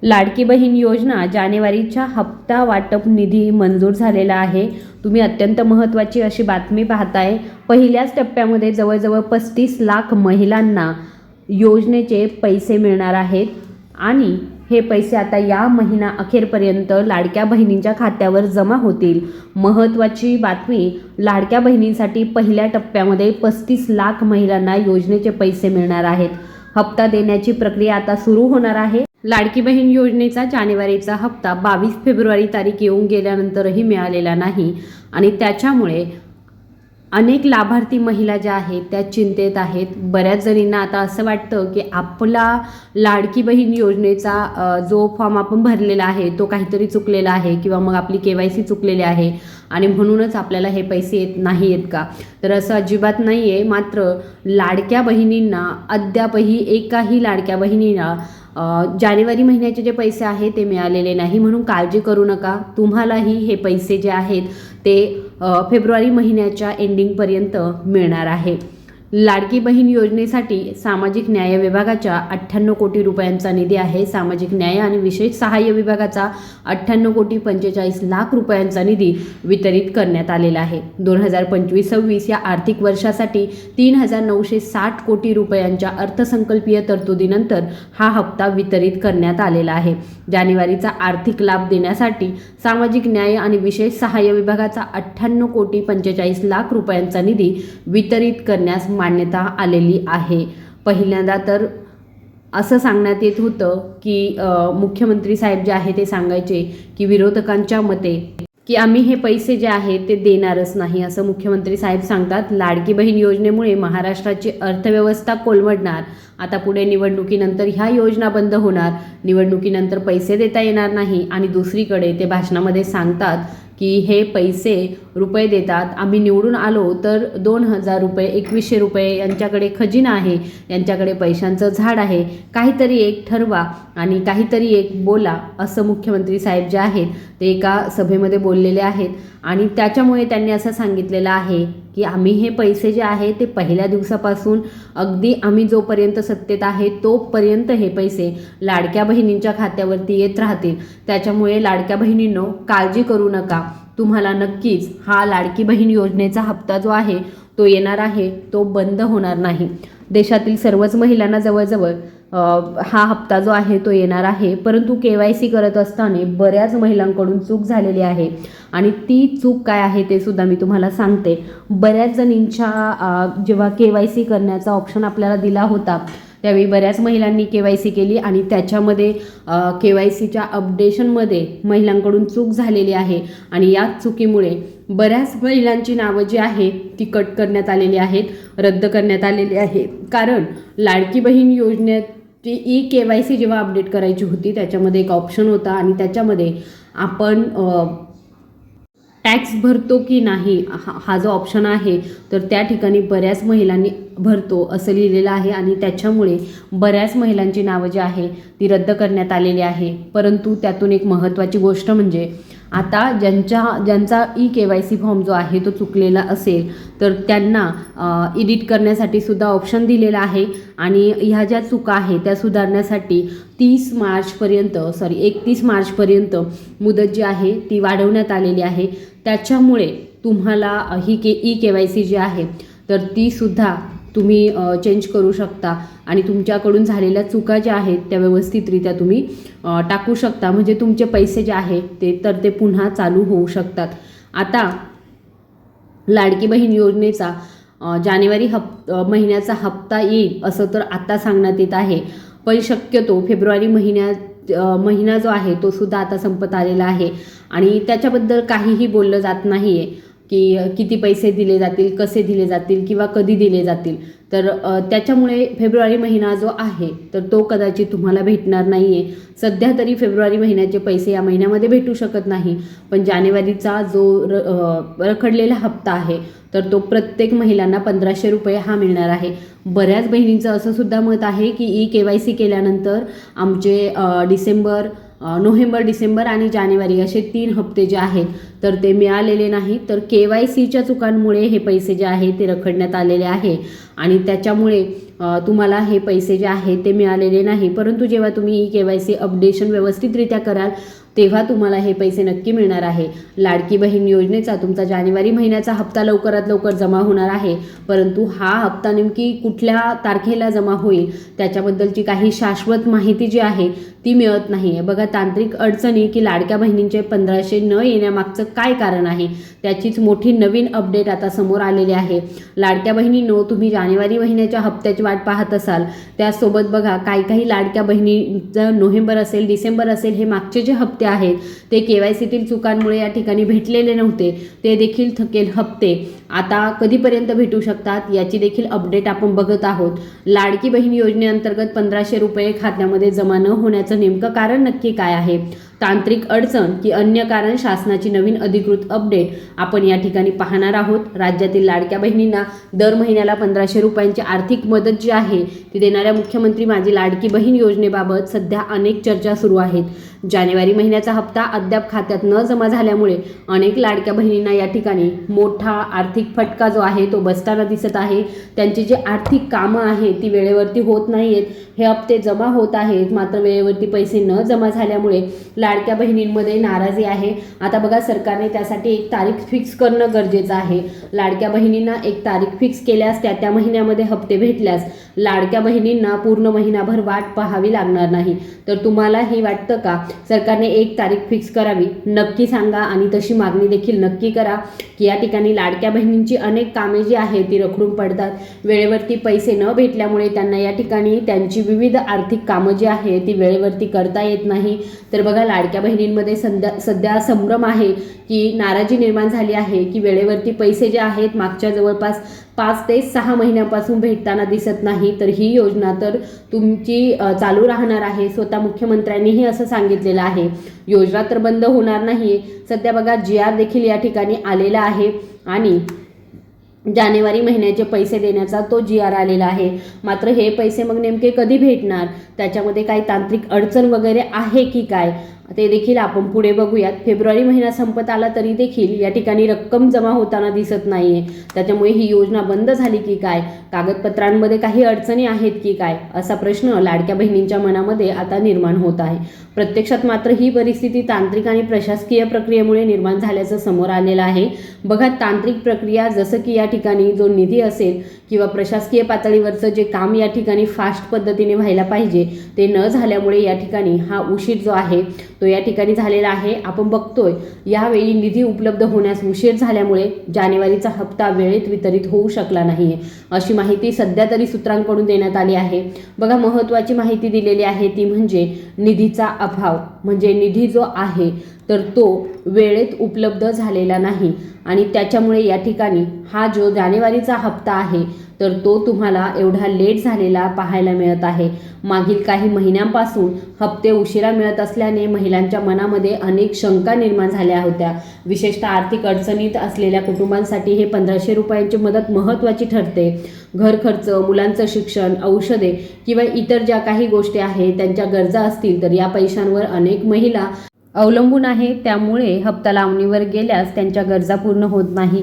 लाडकी बहीण योजना जानेवारीच्या हप्ता वाटप निधी मंजूर झालेला आहे। तुम्ही अत्यंत महत्त्वाची अशी बातमी पाहताय। पहिल्याच टप्प्यामध्ये जवळजवळ 35 लाख महिलांना योजनेचे पैसे मिळणार आहेत आणि हे पैसे आता या महिना अखेरपर्यंत लाडक्या बहिणींच्या खात्यावर जमा होतील। महत्त्वाची बातमी, लाडक्या बहिणींसाठी पहिल्या टप्प्यामध्ये 35 लाख महिलांना योजनेचे पैसे मिळणार आहेत। हप्ता देण्याची प्रक्रिया आता सुरू होणार आहे। लाडकी बहीण योजनेचा जानेवारीचा हप्ता 22 फेब्रुवारी तारीख येऊन गेल्यानंतरही मिळालेला नाही आणि त्याच्यामुळे अनेक लाभार्थी महिला ज्या आहेत त्या चिंतेत आहेत। बऱ्याच जणींना आता असं वाटतं की आपला लाडकी बहीण योजनेचा जो फॉर्म आपण भरलेला आहे तो काहीतरी चुकलेला आहे किंवा मग आपली KYC चुकलेली आहे आणि म्हणूनच आपल्याला हे पैसे येत नाही आहेत का? तर असं अजिबात नाही आहे। मात्र लाडक्या बहिणींना अद्यापही एकाही लाडक्या बहिणीला जानेवारी महिन्याचे जे पैसे आहे ते मिळालेले नाही, म्हणून काळजी करू नका। तुम्हालाही हे पैसे जे आहेत ते फेब्रुवारी महिन्याच्या एंडिंगपर्यंत मिळणार आहे। लाडकी बहीण योजनेसाठी सामाजिक न्याय विभागाच्या 98 कोटी रुपयांचा निधी आहे। सामाजिक न्याय आणि विशेष सहाय्य विभागाचा 98 कोटी 45 लाख रुपयांचा निधी वितरित करण्यात आलेला आहे। 2025-26 या आर्थिक वर्षासाठी 3960 कोटी रुपयांच्या अर्थसंकल्पीय तरतुदीनंतर हा हप्ता वितरित करण्यात आलेला आहे। जानेवारीचा आर्थिक लाभ देण्यासाठी सामाजिक न्याय आणि विशेष सहाय्य विभागाचा 98 कोटी 45 लाख रुपयांचा निधी वितरित करण्यास मान्यता आलेली आहे। पहिल्यांदा तर असं सांगण्यात येत होतं की मुख्यमंत्री साहेब जे आहे ते सांगायचे की विरोधकांच्या मते की आम्ही हे पैसे जे आहेत ते देणारच नाही, असं मुख्यमंत्री साहेब सांगतात। लाडकी बहीण योजनेमुळे महाराष्ट्राची अर्थव्यवस्था कोलमडणार। आता पुढे निवडणुकीनंतर ह्या योजना बंद होणार, निवडणुकीनंतर पैसे देता येणार नाही आणि दुसरीकडे ते भाषणामध्ये सांगतात की हे पैसे रुपये देतात, आम्ही निवडून आलो तर 2000 रुपये 2100 रुपये यांच्याकडे खजिना आहे, यांच्याकडे पैशांचं झाड आहे, काहीतरी एक ठरवा आणि काहीतरी एक बोला, असं मुख्यमंत्री साहेब जे आहेत ते एका सभेमध्ये बोललेले आहेत। आणि त्याच्यामुळे त्यांनी असं सांगितलेलं आहे की आम्ही हे पैसे जे आहे ते पहिल्या दिवसापासून अगदी आम्ही जोपर्यंत सत्तेत आहे तोपर्यंत हे पैसे लाडक्या बहिणींच्या खात्यावरती येत राहतील। त्याच्यामुळे लाडक्या बहिणींनो काळजी करू नका, तुम्हाला नक्कीच हा लाडकी बहीण योजनेचा हप्ता जो आहे तो येणार आहे, तो बंद होणार नाही। देशातील सर्वच महिलांना जवळजवळ हा हप्ता जो आहे तो येणार आहे, परंतु KYC करत असताना बऱ्याच महिलांकडून चूक झालेली आहे आणि ती चूक काय आहे ते सुद्धा मी तुम्हाला सांगते। बऱ्याच जणींच्या जेव्हा KYC करण्याचा ऑप्शन आपल्याला दिला होता त्यावेळी बऱ्याच महिलांनी KYC केली आणि त्याच्यामध्ये KYCच्या अपडेशनमध्ये महिलांकडून चूक झालेली आहे आणि या चुकीमुळे बऱ्याच महिलांची नावं जी आहेत ती कट करण्यात आलेली आहेत, रद्द करण्यात आलेली आहे। कारण लाडकी बहीण योजनेची KYC जेव्हा अपडेट करायची होती त्याच्यामध्ये एक ऑप्शन होता आणि त्याच्यामध्ये आपण टॅक्स भरतो की नाही हा जो ऑप्शन आहे तर त्या ठिकाणी बऱ्याच महिलांनी भरतो असं लिहिलेलं आहे आणि त्याच्यामुळे बऱ्याच महिलांची नावं जी आहे ती रद्द करण्यात आलेली आहे। परंतु त्यातून एक महत्त्वाची गोष्ट म्हणजे आता ज्यांचा KYC फॉर्म जो आहे तो चुकलेला असेल तर त्यांना एडिट करण्यासाठी सुद्धा ऑप्शन दिलेला आहे आणि ह्या ज्या चुका आहेत त्या सुधारण्यासाठी 31 मार्चपर्यंत मुदत जी आहे ती वाढवण्यात आलेली आहे। त्याच्यामुळे तुम्हाला ही KYC जी आहे तर ती सुद्धा तुम्ही चेंज करू शकता आणि तुमच्याकडून झालेल्या चुका ज्या आहेत त्या व्यवस्थितरित्या तुम्ही टाकू शकता, म्हणजे तुमचे पैसे जे आहेत ते पुन्हा चालू होऊ शकतात। आता लाडकी बहीण योजनेचा जानेवारी महिन्याचा हप्ता येईल असं तर आता सांगण्यात येत आहे, पण शक्यतो फेब्रुवारी महिना जो आहे तो सुद्धा आता संपत आलेला आहे आणि त्याच्याबद्दल काहीही बोललं जात नाही आहे की किती पैसे दिले जातील, कसे दिले जातील किंवा कधी दिले जातील। तर त्याच्यामुळे फेब्रुवारी महिना जो आहे तर तो कदाचित तुम्हाला भेटणार नाही आहे। सध्या तरी फेब्रुवारी महिन्याचे पैसे या महिन्यामध्ये भेटू शकत नाही, पण जानेवारीचा जो रखडलेला हप्ता आहे तर तो प्रत्येक महिलांना 1500 रुपये हा मिळणार आहे। बऱ्याच बहिणींचं असं सुद्धा मत आहे की KYC केल्यानंतर आमचे डिसेंबर नोव्हेंबर, डिसेंबर आणि जानेवारी असे 3 हप्ते जे आहेत तर ते मिळालेले नाही. तर KYCच्या चुकांमुळे हे पैसे जे आहे ते रखडण्यात आलेले आहे आणि त्याच्यामुळे तुम्हाला हे पैसे जे आहेत ते मिळालेले नाही. परंतु जेव्हा तुम्ही KYC अपडेशन व्यवस्थितरित्या कराल तेव्हा तुम्हाला हे पैसे नक्की मिळणार आहे. लाडकी बहीण योजनेचा तुमचा जानेवारी महिन्याचा हप्ता लवकरात लवकर जमा होणार आहे. परंतु हा हप्ता नेमकी कुठल्या तारखेला जमा होईल त्याच्याबद्दलची काही शाश्वत माहिती जी आहे ती मिळत नाही आहे. बघा, तांत्रिक अडचणी की लाडक्या बहिणींचे 1500 न येण्यामागचं काय कारण आहे त्याचीच मोठी नवीन अपडेट आता समोर आलेली आहे. लाडक्या बहिणींनो, तुम्ही जानेवारी महिन्याच्या हप्त्याची वाट पाहत असाल, त्यासोबत बघा काही लाडक्या बहिणींचं नोव्हेंबर असेल, डिसेंबर असेल, हे मागचे जे हप्ते आहेत ते KYCतील चुकांमुळे या ठिकाणी भेटलेले नव्हते. ते देखील थकेल हप्ते आता कधीपर्यंत भेटू शकतात याची देखील अपडेट आपण बघत आहोत. लाडकी बहीण योजनेअंतर्गत 1500 रुपये खात्यामध्ये जमा न होण्याचं नेमकं कारण नक्की काय आहे? तांत्रिक अडचण की अन्य कारण? शासनाची नवीन अधिकृत अपडेट आपण या ठिकाणी पाहणार आहोत. राज्यातील लाडक्या बहिणींना दर महिन्याला 1500 रुपयांची आर्थिक मदत जी आहे ती देणाऱ्या मुख्यमंत्री माझी लाडकी बहीण योजनेबाबत सध्या अनेक चर्चा सुरू आहेत. जानेवारी महिन्याचा हप्ता अद्याप खात्यात न जमा झाल्यामुळे अनेक लाडक्या बहिणींना या ठिकाणी मोठा आर्थिक फटका जो आहे तो बसताना दिसत आहे. त्यांची जी आर्थिक कामं आहेत ती वेळेवरती होत नाही आहेत. हे हप्ते जमा होत आहेत मात्र वेळेवरती पैसे न जमा झाल्यामुळे लाडक्या बहिणींमध्ये नाराजी आहे. आता बघा, सरकारने त्यासाठी एक तारीख फिक्स करणं गरजेचं आहे. लाडक्या बहिणींना एक तारीख फिक्स केल्यास त्या महिन्यामध्ये हप्ते भेटल्यास लाडक्या बहिणींना पूर्ण महिनाभर वाट पाहावी लागणार नाही. तर तुम्हालाही वाटतं का सरकारने एक तारीख फिक्स करावी? नक्की सांगा आणि तशी मागणी देखील नक्की करा की या ठिकाणी लाडक्या बहिणींची अनेक कामे जी आहेत ती रखडून पडतात. वेळेवरती पैसे न भेटल्यामुळे त्यांना या ठिकाणी त्यांची विविध आर्थिक कामं जी आहे ती वेळेवरती करता येत नाही. तर बघा, लाडक्या बहिणींमध्ये सध्या संभ्रम आहे की नाराजी निर्माण झाली आहे की वेळेवरती पैसे जे आहेत मागच्या जवळपास 5 ते 6 महिन्यांपासून भेटताना दिसत नाही. तर ही योजना तर तुमची चालू राहणार आहे. स्वतः मुख्यमंत्र्यांनीही असं सांगितलेलं आहे. योजना तर बंद होणार नाही. सध्या बघा, GR देखील या ठिकाणी आलेला आहे आणि जानेवारी महिन्याचे पैसे देण्याचा तो GR आलेला आहे. मात्र हे पैसे मग नेमके कधी भेटणार, त्याच्यामध्ये काही तांत्रिक अडचण वगैरे आहे की काय ते देखील आपण पुढे बघूयात. फेब्रुवारी महिना संपत आला तरी देखील या ठिकाणी रक्कम जमा होताना दिसत नाहीये. त्याच्यामुळे ही योजना बंद झाली की काय? कागदपत्रांमध्ये काही अडचणी आहेत की काय? असा प्रश्न लाडक्या बहिणींच्या मनामध्ये आता निर्माण होत आहे. प्रत्यक्षात मात्र ही परिस्थिती तांत्रिक आणि प्रशासकीय प्रक्रियेमुळे निर्माण झाल्याचं समोर आलेलं आहे. बघा, तांत्रिक प्रक्रिया जसं की या ठिकाणी जो निधी असेल किंवा प्रशासकीय पातळीवरचं जे काम या ठिकाणी फास्ट पद्धतीने व्हायला पाहिजे ते न झाल्यामुळे या ठिकाणी हा उशीर जो आहे तो या ठिकाणी झालेला आहे. आपण बघतोय यावेळी निधी उपलब्ध होण्यास उशीर झाल्यामुळे जानेवारीचा हप्ता वेळेत वितरित होऊ शकला नाहीये अशी माहिती सध्या तरी सूत्रांकडून देण्यात आली आहे. बघा, महत्त्वाची माहिती दिलेली आहे ती म्हणजे निधीचा अभाव, म्हणजे निधी जो आहे तर तो वेळेत उपलब्ध झालेला नाही आणि त्याच्यामुळे या ठिकाणी हा जो जानेवारीचा हप्ता आहे तर तो तुम्हाला एवढा लेट झालेला पाहायला मिळत आहे. मागील काही महिन्यांपासून हप्ते उशिरा मिळत असल्याने महिलांच्या मनामध्ये अनेक शंका निर्माण झाल्या होत्या. विशेषतः आर्थिक अडचणीत असलेल्या कुटुंबांसाठी हे 1500 रुपयांची मदत महत्त्वाची ठरते. घर खर्च, मुलांचं शिक्षण, औषधे किंवा इतर ज्या काही गोष्टी आहेत त्यांच्या गरजा असतील तर या पैशांवर अनेक महिला अवलंबून आहे. त्यामुळे हप्ता लावणीवर गेल्यास त्यांच्या गरजा पूर्ण होत नाही.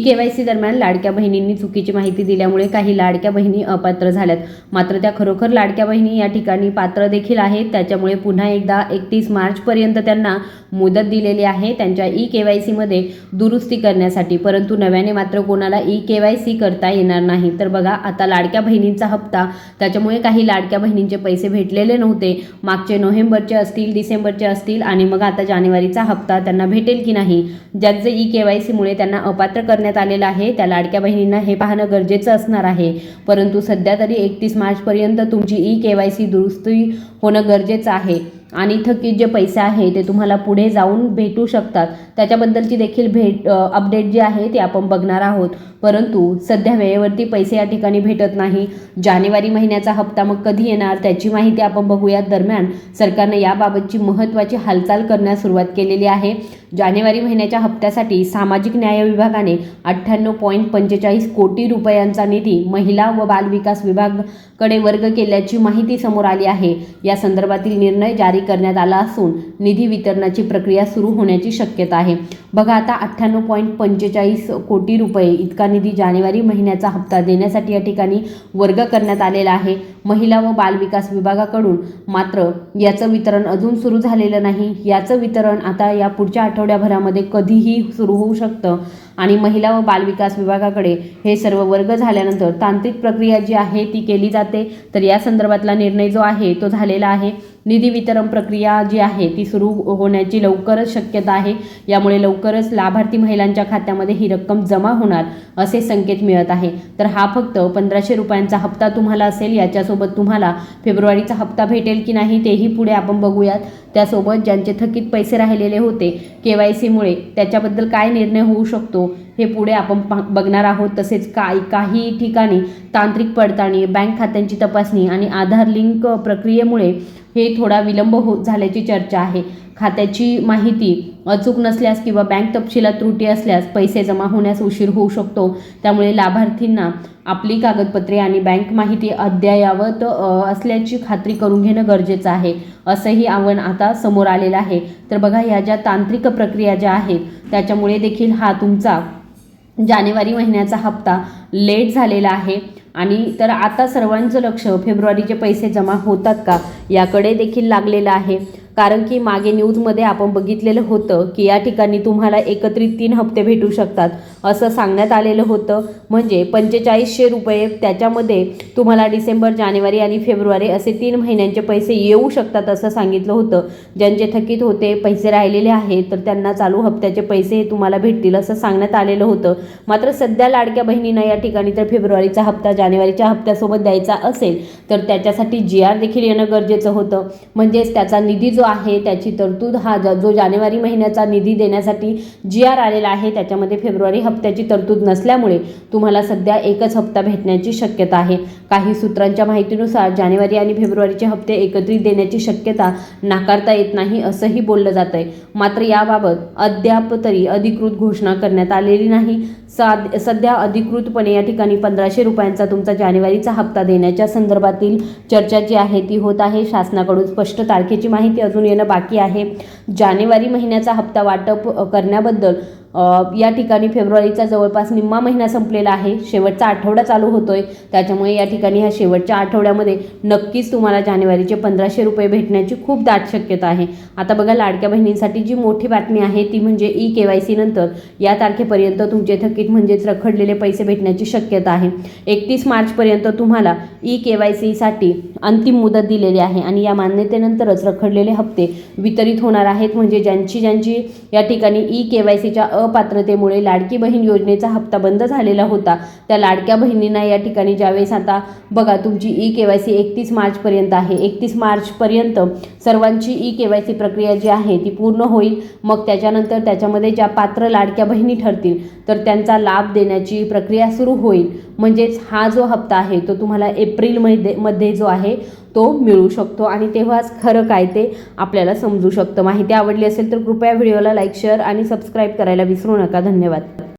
KYC दरम्यान लाडक्या बहिणींनी चुकीची माहिती दिल्यामुळे काही लाडक्या बहिणी अपात्र झाल्यात. मात्र त्या खरोखर लाडक्या बहिणी या ठिकाणी पात्र देखील आहेत. त्याच्यामुळे पुन्हा एकदा 31 मार्चपर्यंत त्यांना मुदत दिलेली आहे त्यांच्या KYC मध्ये दुरुस्ती करण्यासाठी. परंतु नव्याने मात्र कोणाला KYC करता येणार नाही. तर बघा, आता लाडक्या बहिणींचा हप्ता, त्याच्यामुळे काही लाडक्या बहिणींचे पैसे भेटलेले नव्हते. मागचे नोव्हेंबरचे असतील, डिसेंबरचे असतील आणि मग आता जानेवारीचा हप्ता त्यांना भेटेल की नाही, ज्यांचे KYC मुळे त्यांना अपात्र करण्यात आलेलं आहे त्या लाडक्या बहिणींना हे पाहणं गरजेचं असणार आहे. परंतु सध्या तरी 31 मार्चपर्यंत तुमची KYC दुरुस्ती होणं गरजेचं आहे आणि थकीत जे पैसे आहे ते तुम्हाला पुढे जाऊन भेटू शकतात. त्याच्याबद्दलची देखील अपडेट जी आहे ती आपण बघणार आहोत। परंतु सध्या वेळेवरती पैसे या ठिकाणी भेटत नाही। जानेवारी महिन्याचा हप्ता मग कधी येणार त्याची माहिती आपण बघूयात। दरम्यान सरकारने याबाबतची महत्त्वाची हालचाल करण्यास सुरुवात केलेली आहे। जानेवारी महिन्याच्या हप्त्यासाठी सामाजिक न्याय विभागाने 98.45 कोटी रुपयांचा निधी महिला व बाल विकास विभागाकडे वर्ग केल्याची माहिती समोर आली आहे। या संदर्भातील निर्णय जारी करण्यात आला असून निधी वितरणाची प्रक्रिया सुरू होण्याची शक्यता आहे। बघा आता 98.45 कोटी रुपये इतका निधी जानेवारी महिन्याचा हप्ता देण्यासाठी या ठिकाणी वर्ग करण्यात आलेला आहे महिला व बाल विकास विभागाकडून। मात्र याचं वितरण अजून सुरू झालेलं नाही। याचं वितरण आता या पुढच्या आठवड्याभरामध्ये कधीही सुरू होऊ शकतं आणि महिला व बाल विकास विभागाकडे हे सर्व वर्ग झाल्यानंतर तांत्रिक प्रक्रिया जी आहे ती केली जाते। तर या संदर्भातला निर्णय जो आहे तो झालेला आहे। निधी वितरण प्रक्रिया जी आहे ती सुरू होण्याची लवकरच शक्यता आहे। यामुळे लवकरच लाभार्थी महिलांच्या खात्यामध्ये ही रक्कम जमा होणार असे संकेत मिळत आहे। तर हा फक्त 1500 रुपयांचा हप्ता तुम्हाला असेल। याच्यासोबत तुम्हाला फेब्रुवारीचा हप्ता भेटेल की नाही तेही पुढे आपण बघूयात। त्यासोबत ज्यांचे थकीत पैसे राहिलेले होते KYC मुळे त्याच्याबद्दल काय निर्णय होऊ शकतो हे पुढे आपण बघणार आहोत। तसेच काही ठिकाणी तांत्रिक पडताळणी, बँक खात्यांची तपासणी आणि आधार लिंक प्रक्रियेमुळे हे थोडा विलंब झाल्याची चर्चा आहे। खात्याची माहिती अचूक नसल्यास किंवा बँक तपशिलात त्रुटी असल्यास पैसे जमा होण्यास उशीर होऊ शकतो। त्यामुळे लाभार्थींना आपली कागदपत्रे आणि बँक माहिती अद्ययावत असल्याची खात्री करून घेणं गरजेचं आहे, असंही आव्हान आता समोर आलेलं आहे। तर बघा ह्या ज्या तांत्रिक प्रक्रिया ज्या आहेत त्याच्यामुळे देखील हा तुमचा जानेवारी महिन्याचा हप्ता लेट झालेला आहे। आणि तर आता सर्वांचं लक्ष फेब्रुवारीचे पैसे जमा होतात का याकडे देखील लागलेलं आहे। कारण की मागे न्यूजमध्ये आपण बघितलेलं होतं की या ठिकाणी तुम्हाला एकत्रित 3 हप्ते भेटू शकतात असं सांगण्यात आलेलं होतं। म्हणजे 4500 रुपये त्याच्यामध्ये तुम्हाला डिसेंबर, जानेवारी आणि फेब्रुवारी असे 3 महिन्यांचे पैसे येऊ शकतात असं सांगितलं होतं। ज्यांचे थकीत होते, पैसे राहिलेले आहेत तर त्यांना चालू हप्त्याचे पैसे तुम्हाला भेटतील असं सांगण्यात आलेलं होतं। मात्र सध्या लाडक्या बहिणींना या ठिकाणी तर फेब्रुवारीचा हप्ता जानेवारीच्या हप्त्यासोबत द्यायचा असेल तर त्याच्यासाठी GR देखील येणं गरजेचं होतं। म्हणजेच त्याचा निधी जो आहे त्याची तरतूद हा जो जानेवारी महिन्याचा निधी देण्यासाठी GR आलेला आहे त्याच्यामध्ये फेब्रुवारी हप्त्याची तरतूद नसल्यामुळे तुम्हाला सध्या एकच हप्ता भेटण्याची शक्यता आहे। काही सूत्रांच्या माहितीनुसार जानेवारी आणि फेब्रुवारीचे हप्ते एकत्रित देण्याची शक्यता नाकारता येत नाही असंही बोललं जात आहे। मात्र याबाबत अद्याप तरी अधिकृत घोषणा करण्यात आलेली नाही। सध्या अधिकृतपणे या ठिकाणी 1500 रुपयांचा तुमचा जानेवारीचा हप्ता देण्याच्या संदर्भातील चर्चा जी आहे ती होत आहे। शासनाकडून स्पष्ट तारखेची माहिती अजून येणं बाकी आहे। जानेवारी महिन्याचा हप्ता वाटप करण्याबद्दल या ठिकाणी फेब्रुवारीचा जवळपास निम्मा महिना संपलेला आहे, शेवटचा आठवडा चालू होतोय। त्याच्यामुळे या ठिकाणी ह्या शेवटच्या आठवड्यामध्ये नक्कीच तुम्हाला जानेवारीचे 1500 रुपये भेटण्याची खूप दाट शक्यता आहे। आता बघा लाडक्या बहिणींसाठी जी मोठी बातमी आहे ती म्हणजे KYC नंतर या तारखेपर्यंत तुमचे थकीत म्हणजेच रखडलेले पैसे भेटण्याची शक्यता आहे। 31 मार्चपर्यंत तुम्हाला KYC साठी अंतिम मुदत दिलेली आहे आणि या मान्यतेनंतरच रखडलेले हप्ते वितरित होणार आहेत। म्हणजे ज्यांची या ठिकाणी KYCच्या अपात्रतेमुळे लाडकी बहीण योजनेचा हप्ता बंद झालेला होता त्या लाडक्या बहिणींना या ठिकाणी ज्यावेळेस आता बघा तुमची KYC 31 मार्चपर्यंत आहे, 31 मार्चपर्यंत सर्वांची KYC प्रक्रिया जी आहे ती पूर्ण होईल। मग त्याच्यानंतर त्याच्यामध्ये ज्या पात्र लाडक्या बहिणी ठरतील तर त्यांचा लाभ देण्याची प्रक्रिया सुरू होईल। म्हणजेच हा जो हप्ता आहे तो तुम्हाला एप्रिलमध्ये जो आहे तो मिळू शकतो आणि तेव्हाच खरं काय ते आपल्याला समजू शकतं। माहिती आवडली असेल तर कृपया व्हिडिओला लाईक, शेअर आणि सबस्क्राईब करायला विसरू नका। धन्यवाद।